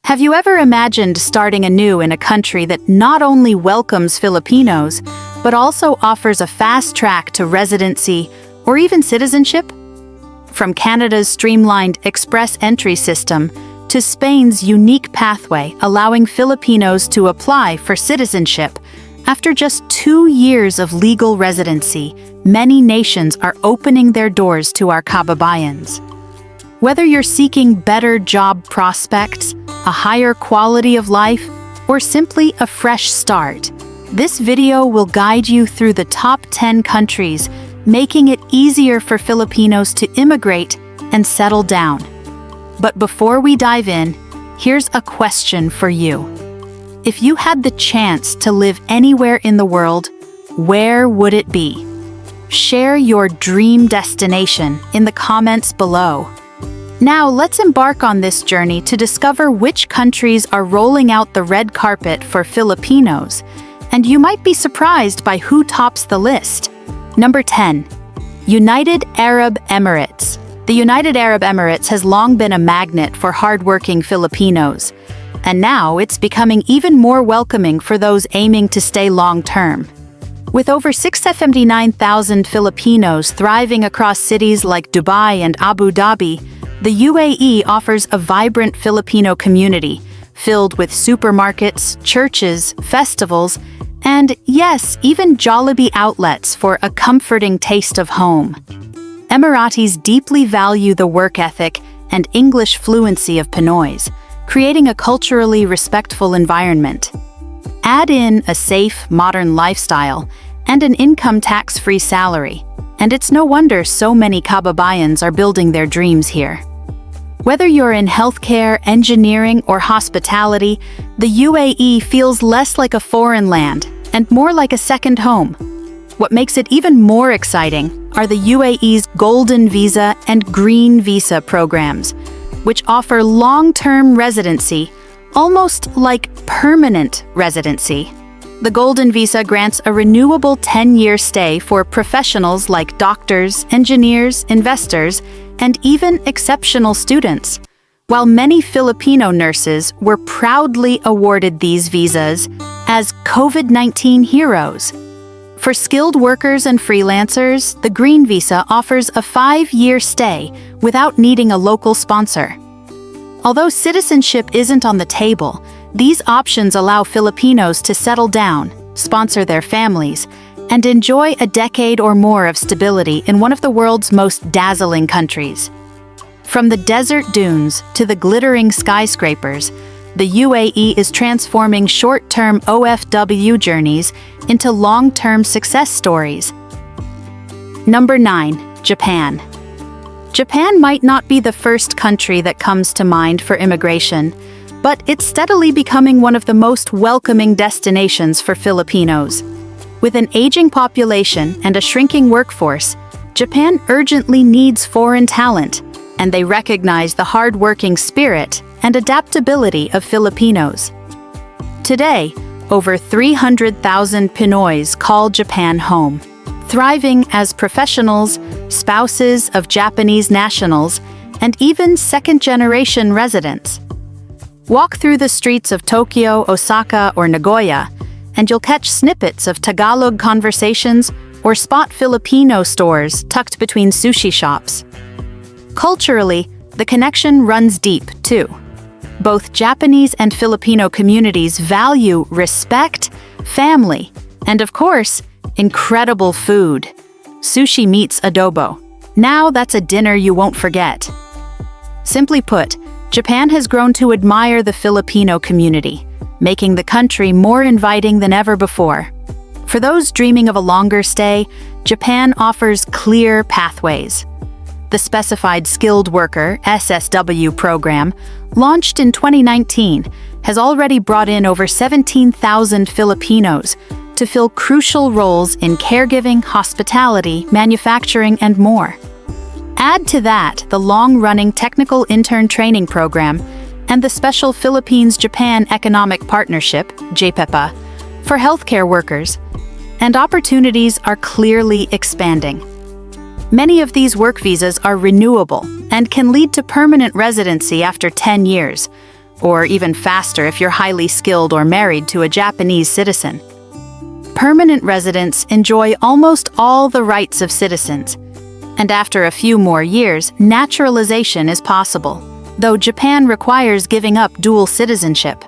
Have you ever imagined starting anew in a country that not only welcomes Filipinos, but also offers a fast track to residency or even citizenship? From Canada's streamlined express entry system to Spain's unique pathway allowing Filipinos to apply for citizenship, after just 2 years of legal residency, many nations are opening their doors to our kababayans. Whether you're seeking better job prospects, a higher quality of life, or simply a fresh start, this video will guide you through the top 10 countries, making it easier for Filipinos to immigrate and settle down. But before we dive in, here's a question for you. If you had the chance to live anywhere in the world, where would it be? Share your dream destination in the comments below. Now let's embark on this journey to discover which countries are rolling out the red carpet for Filipinos, and you might be surprised by who tops the list. Number 10. United Arab Emirates. The United Arab Emirates has long been a magnet for hardworking Filipinos, and now it's becoming even more welcoming for those aiming to stay long-term. With over 679,000 Filipinos thriving across cities like Dubai and Abu Dhabi, the UAE offers a vibrant Filipino community filled with supermarkets, churches, festivals, and yes, even Jollibee outlets for a comforting taste of home. Emiratis deeply value the work ethic and English fluency of Pinoys, creating a culturally respectful environment. Add in a safe, modern lifestyle and an income tax-free salary, and it's no wonder so many kababayans are building their dreams here. Whether you're in healthcare, engineering, or hospitality, the UAE feels less like a foreign land and more like a second home. What makes it even more exciting are the UAE's Golden Visa and Green Visa programs, which offer long-term residency, almost like permanent residency. The Golden Visa grants a renewable 10-year stay for professionals like doctors, engineers, investors, and even exceptional students. While many Filipino nurses were proudly awarded these visas as COVID-19 heroes. For skilled workers and freelancers, the Green Visa offers a 5-year stay without needing a local sponsor. Although citizenship isn't on the table, these options allow Filipinos to settle down, sponsor their families, and enjoy a decade or more of stability in one of the world's most dazzling countries. From the desert dunes to the glittering skyscrapers, the UAE is transforming short-term OFW journeys into long-term success stories. Number 9. Japan. Japan might not be the first country that comes to mind for immigration, but it's steadily becoming one of the most welcoming destinations for Filipinos. With an aging population and a shrinking workforce, Japan urgently needs foreign talent, and they recognize the hard-working spirit and adaptability of Filipinos. Today, over 300,000 Pinoys call Japan home, thriving as professionals, spouses of Japanese nationals, and even second-generation residents. Walk through the streets of Tokyo, Osaka, or Nagoya, and you'll catch snippets of Tagalog conversations or spot Filipino stores tucked between sushi shops. Culturally, the connection runs deep, too. Both Japanese and Filipino communities value respect, family, and of course, incredible food. Sushi meets adobo. Now that's a dinner you won't forget. Simply put, Japan has grown to admire the Filipino community, making the country more inviting than ever before. For those dreaming of a longer stay, Japan offers clear pathways. The Specified Skilled Worker (SSW) program, launched in 2019, has already brought in over 17,000 Filipinos to fill crucial roles in caregiving, hospitality, manufacturing, and more. Add to that the long-running Technical Intern Training Program and the Special Philippines-Japan Economic Partnership (JPEPA) for healthcare workers, and opportunities are clearly expanding. Many of these work visas are renewable and can lead to permanent residency after 10 years, or even faster if you're highly skilled or married to a Japanese citizen. Permanent residents enjoy almost all the rights of citizens, and after a few more years, naturalization is possible, though Japan requires giving up dual citizenship.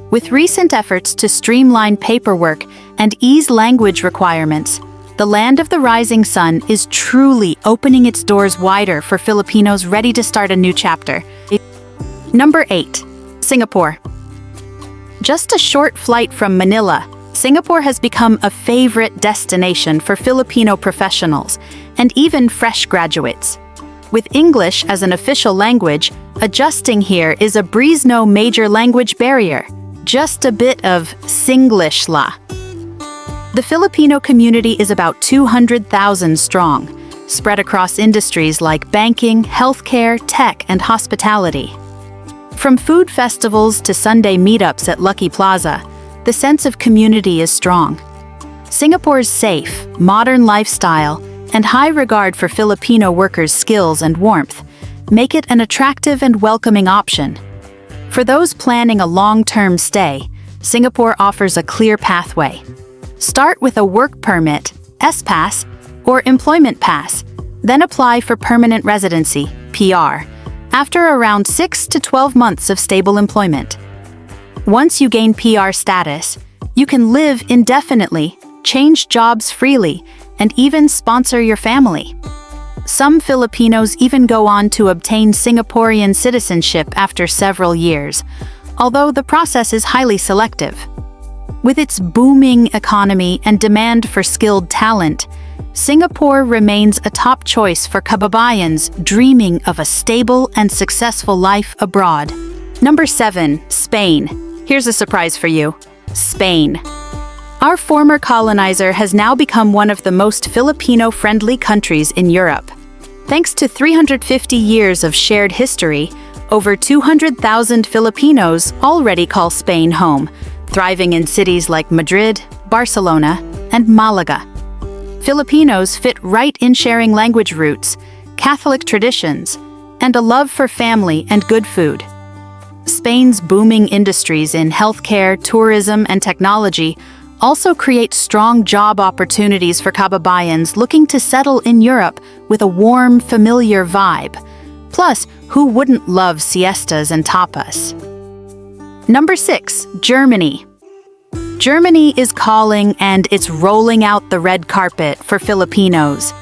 With recent efforts to streamline paperwork and ease language requirements, the land of the rising sun is truly opening its doors wider for Filipinos ready to start a new chapter. Number 8. Singapore. Just a short flight from Manila, Singapore has become a favorite destination for Filipino professionals and even fresh graduates. With English as an official language, adjusting here is a breeze, no major language barrier. Just a bit of Singlish la. The Filipino community is about 200,000 strong, spread across industries like banking, healthcare, tech, and hospitality. From food festivals to Sunday meetups at Lucky Plaza, the sense of community is strong. Singapore's safe, modern lifestyle and high regard for Filipino workers' skills and warmth make it an attractive and welcoming option. For those planning a long-term stay, Singapore offers a clear pathway. Start with a work permit, S-Pass, or employment pass, then apply for permanent residency, PR, after around 6 to 12 months of stable employment. Once you gain PR status, you can live indefinitely, change jobs freely, and even sponsor your family. Some Filipinos even go on to obtain Singaporean citizenship after several years, although the process is highly selective. With its booming economy and demand for skilled talent, Singapore remains a top choice for kababayans dreaming of a stable and successful life abroad. Number 7. Spain. Here's a surprise for you. Spain. Our former colonizer has now become one of the most Filipino-friendly countries in Europe. Thanks to 350 years of shared history, over 200,000 Filipinos already call Spain home, thriving in cities like Madrid, Barcelona, and Malaga. Filipinos fit right in sharing language roots, Catholic traditions, and a love for family and good food. Spain's booming industries in healthcare, tourism, and technology also create strong job opportunities for kababayans looking to settle in Europe with a warm, familiar vibe. Plus, who wouldn't love siestas and tapas? Number 6. Germany. Germany is calling and it's rolling out the red carpet for Filipinos.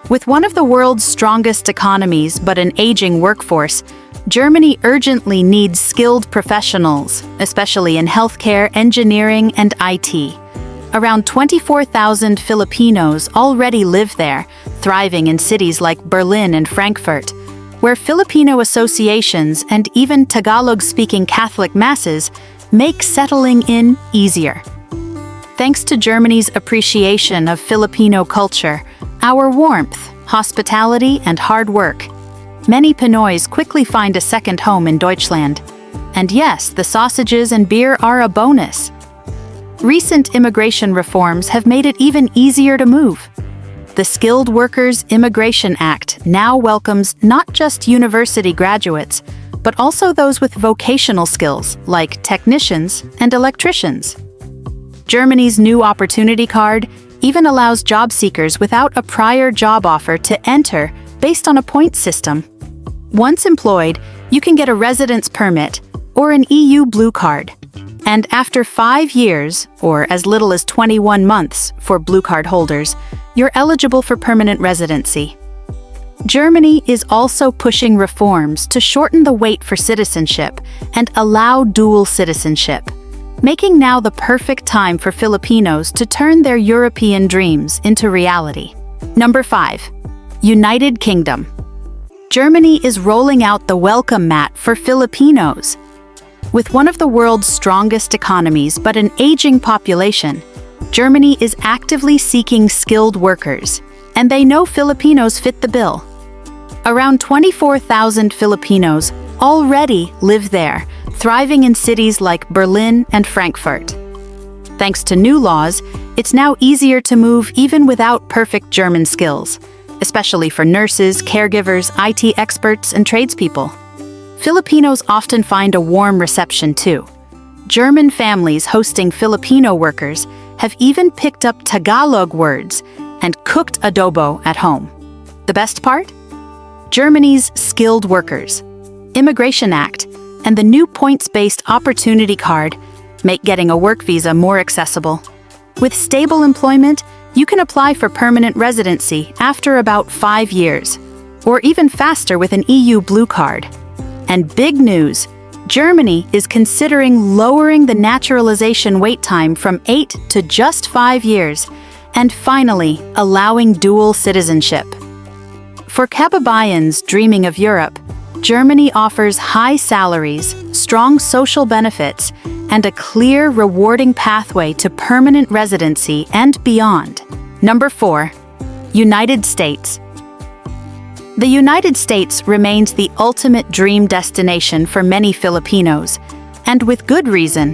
With one of the world's strongest economies but an aging workforce, Germany urgently needs skilled professionals, especially in healthcare, engineering, and IT. Around 24,000 Filipinos already live there, thriving in cities like Berlin and Frankfurt, where Filipino associations and even Tagalog-speaking Catholic masses make settling in easier. Thanks to Germany's appreciation of Filipino culture, our warmth, hospitality, and hard work, many Pinoys quickly find a second home in Deutschland. And yes, the sausages and beer are a bonus. Recent immigration reforms have made it even easier to move. The Skilled Workers Immigration Act now welcomes not just university graduates, but also those with vocational skills like technicians and electricians. Germany's new Opportunity Card even allows job seekers without a prior job offer to enter based on a point system. Once employed, you can get a residence permit or an EU Blue Card. And after 5 years, or as little as 21 months for Blue Card holders, you're eligible for permanent residency. Germany is also pushing reforms to shorten the wait for citizenship and allow dual citizenship, making now the perfect time for Filipinos to turn their European dreams into reality. Number 5. United Kingdom. Germany is rolling out the welcome mat for Filipinos. With one of the world's strongest economies but an aging population, Germany is actively seeking skilled workers, and they know Filipinos fit the bill. Around 24,000 Filipinos already live there, thriving in cities like Berlin and Frankfurt. Thanks to new laws, it's now easier to move even without perfect German skills, especially for nurses, caregivers, IT experts, and tradespeople. Filipinos often find a warm reception too. German families hosting Filipino workers have even picked up Tagalog words and cooked adobo at home. The best part? Germany's skilled workers, Immigration Act, and the new points-based opportunity card make getting a work visa more accessible. With stable employment, you can apply for permanent residency after about 5 years, or even faster with an EU Blue Card. And big news, Germany is considering lowering the naturalization wait time from 8 to just 5 years, and finally allowing dual citizenship. For Kababayans dreaming of Europe, Germany offers high salaries, strong social benefits, and a clear, rewarding pathway to permanent residency and beyond. Number 4. United States. The United States remains the ultimate dream destination for many Filipinos, and with good reason.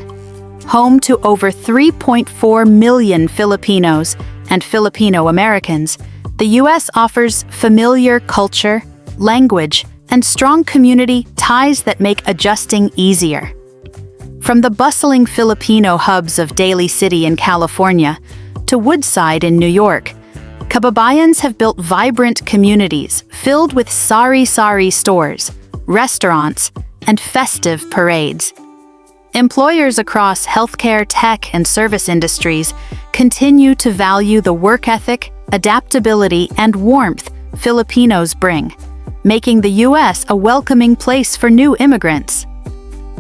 Home to over 3.4 million Filipinos and Filipino Americans, the U.S. offers familiar culture, language, and strong community ties that make adjusting easier. From the bustling Filipino hubs of Daly City in California to Woodside in New York, Kababayans have built vibrant communities filled with sari-sari stores, restaurants, and festive parades. Employers across healthcare, tech, and service industries continue to value the work ethic, adaptability, and warmth Filipinos bring, making the U.S. a welcoming place for new immigrants.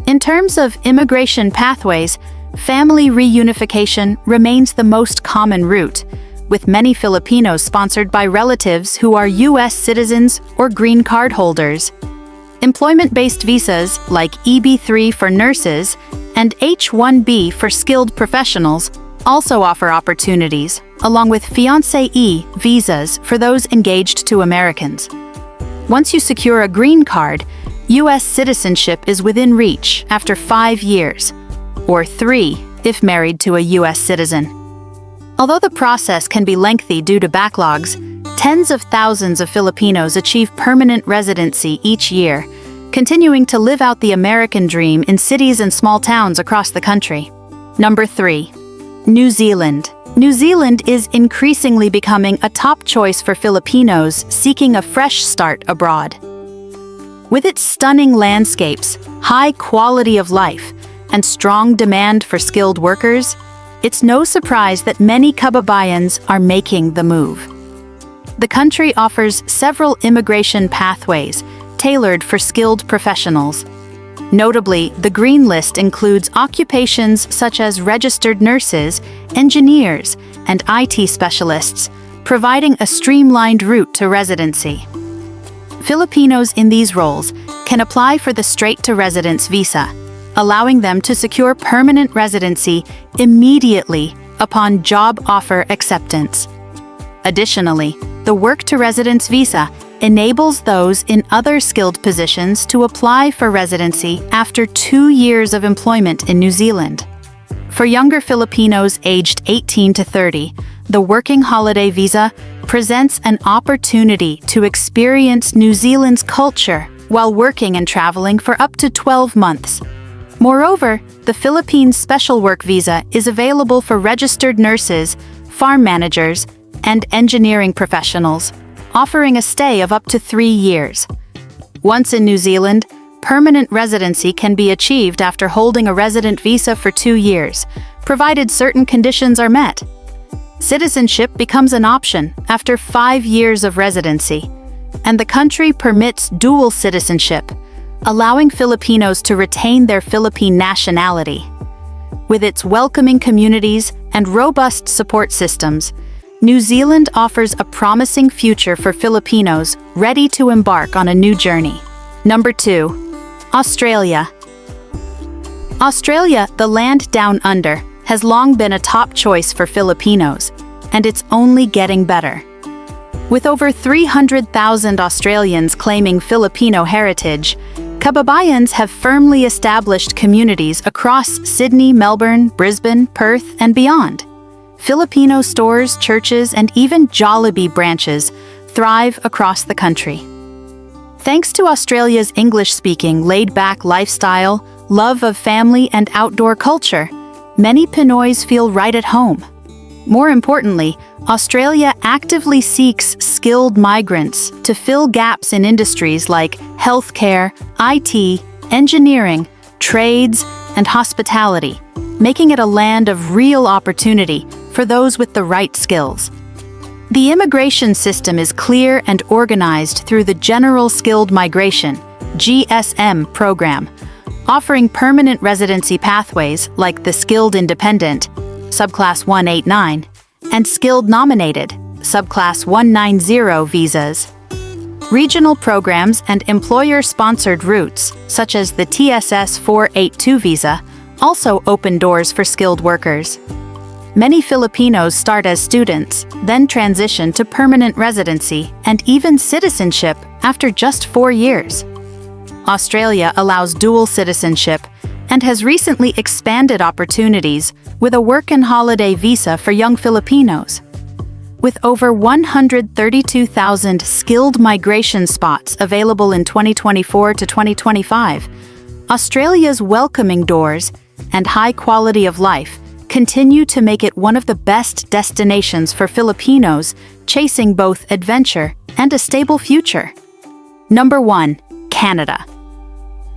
In terms of immigration pathways, family reunification remains the most common route, with many Filipinos sponsored by relatives who are U.S. citizens or green card holders. Employment-based visas like EB-3 for nurses and H-1B for skilled professionals also offer opportunities, along with fiancé visas for those engaged to Americans. Once you secure a green card, U.S. citizenship is within reach after 5 years, or 3 if married to a U.S. citizen. Although the process can be lengthy due to backlogs, tens of thousands of Filipinos achieve permanent residency each year, continuing to live out the American dream in cities and small towns across the country. Number 3. New Zealand. New Zealand is increasingly becoming a top choice for Filipinos seeking a fresh start abroad. With its stunning landscapes, high quality of life, and strong demand for skilled workers, it's no surprise that many Kababayans are making the move. The country offers several immigration pathways tailored for skilled professionals. Notably, the Green List includes occupations such as registered nurses, engineers, and IT specialists, providing a streamlined route to residency. Filipinos in these roles can apply for the straight-to-residence visa, allowing them to secure permanent residency immediately upon job offer acceptance. Additionally, the work-to-residence visa enables those in other skilled positions to apply for residency after 2 years of employment in New Zealand. For younger Filipinos aged 18 to 30, the Working Holiday Visa presents an opportunity to experience New Zealand's culture while working and traveling for up to 12 months. Moreover, the Philippines Special Work Visa is available for registered nurses, farm managers, and engineering professionals, offering a stay of up to 3 years. Once in New Zealand, permanent residency can be achieved after holding a resident visa for 2 years, provided certain conditions are met. Citizenship becomes an option after 5 years of residency, and the country permits dual citizenship, allowing Filipinos to retain their Philippine nationality. With its welcoming communities and robust support systems, New Zealand offers a promising future for Filipinos ready to embark on a new journey. Number 2. Australia. Australia, the land down under, has long been a top choice for Filipinos, and it's only getting better. With over 300,000 Australians claiming Filipino heritage, Kababayans have firmly established communities across Sydney, Melbourne, Brisbane, Perth, and beyond. Filipino stores, churches, and even Jollibee branches thrive across the country. Thanks to Australia's English-speaking, laid-back lifestyle, love of family and outdoor culture, many Pinoys feel right at home. More importantly, Australia actively seeks skilled migrants to fill gaps in industries like healthcare, IT, engineering, trades, and hospitality, making it a land of real opportunity for those with the right skills. The immigration system is clear and organized through the General Skilled Migration (GSM) program, offering permanent residency pathways like the Skilled Independent, subclass 189, and Skilled Nominated, subclass 190 visas. Regional programs and employer-sponsored routes, such as the TSS 482 visa, also open doors for skilled workers. Many Filipinos start as students, then transition to permanent residency and even citizenship after just 4 years. Australia allows dual citizenship and has recently expanded opportunities with a work and holiday visa for young Filipinos. With over 132,000 skilled migration spots available in 2024 to 2025, Australia's welcoming doors and high quality of life continue to make it one of the best destinations for Filipinos chasing both adventure and a stable future. Number 1. Canada.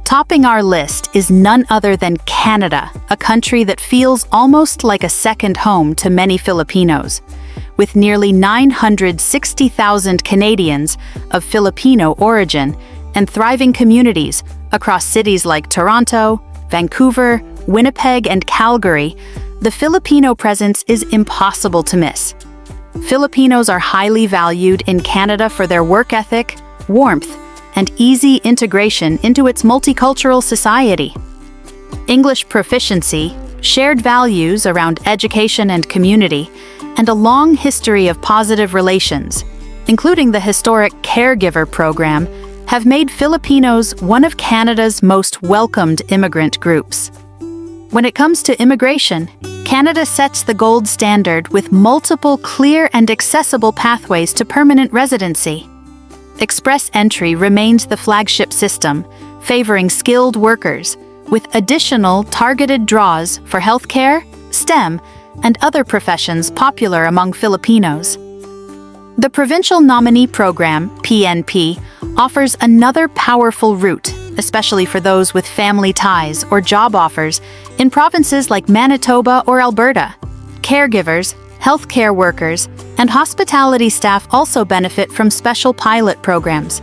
Topping our list is none other than Canada, a country that feels almost like a second home to many Filipinos. With nearly 960,000 Canadians of Filipino origin and thriving communities across cities like Toronto, Vancouver, Winnipeg, and Calgary, the Filipino presence is impossible to miss. Filipinos are highly valued in Canada for their work ethic, warmth, and easy integration into its multicultural society. English proficiency, shared values around education and community, and a long history of positive relations, including the historic Caregiver program, have made Filipinos one of Canada's most welcomed immigrant groups. When it comes to immigration, Canada sets the gold standard with multiple clear and accessible pathways to permanent residency. Express entry remains the flagship system, favoring skilled workers, with additional targeted draws for healthcare, STEM, and other professions popular among Filipinos. The Provincial Nominee Program, PNP, offers another powerful route, especially for those with family ties or job offers in provinces like Manitoba or Alberta. Caregivers, healthcare workers, and hospitality staff also benefit from special pilot programs.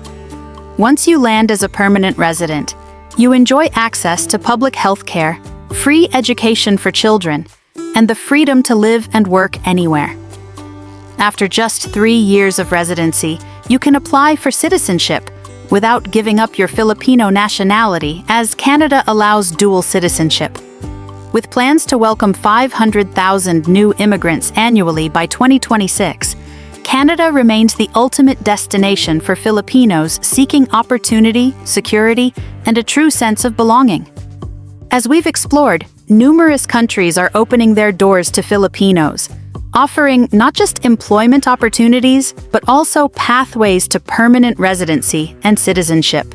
Once you land as a permanent resident, you enjoy access to public healthcare, free education for children, and the freedom to live and work anywhere. After just 3 years of residency, you can apply for citizenship without giving up your Filipino nationality, as Canada allows dual citizenship. With plans to welcome 500,000 new immigrants annually by 2026, Canada remains the ultimate destination for Filipinos seeking opportunity, security, and a true sense of belonging. As we've explored, numerous countries are opening their doors to Filipinos, offering not just employment opportunities, but also pathways to permanent residency and citizenship.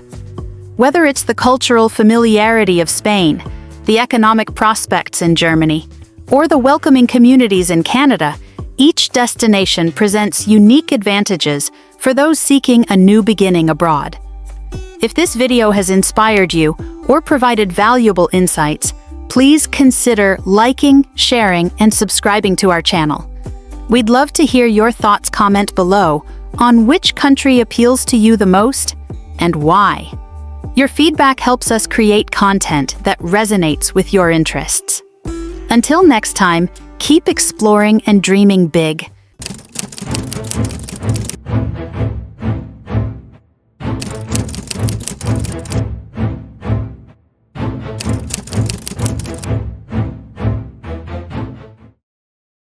Whether it's the cultural familiarity of Spain, the economic prospects in Germany, or the welcoming communities in Canada, each destination presents unique advantages for those seeking a new beginning abroad. If this video has inspired you or provided valuable insights, please consider liking, sharing, and subscribing to our channel. We'd love to hear your thoughts. Comment below on which country appeals to you the most and why. Your feedback helps us create content that resonates with your interests. Until next time, keep exploring and dreaming big.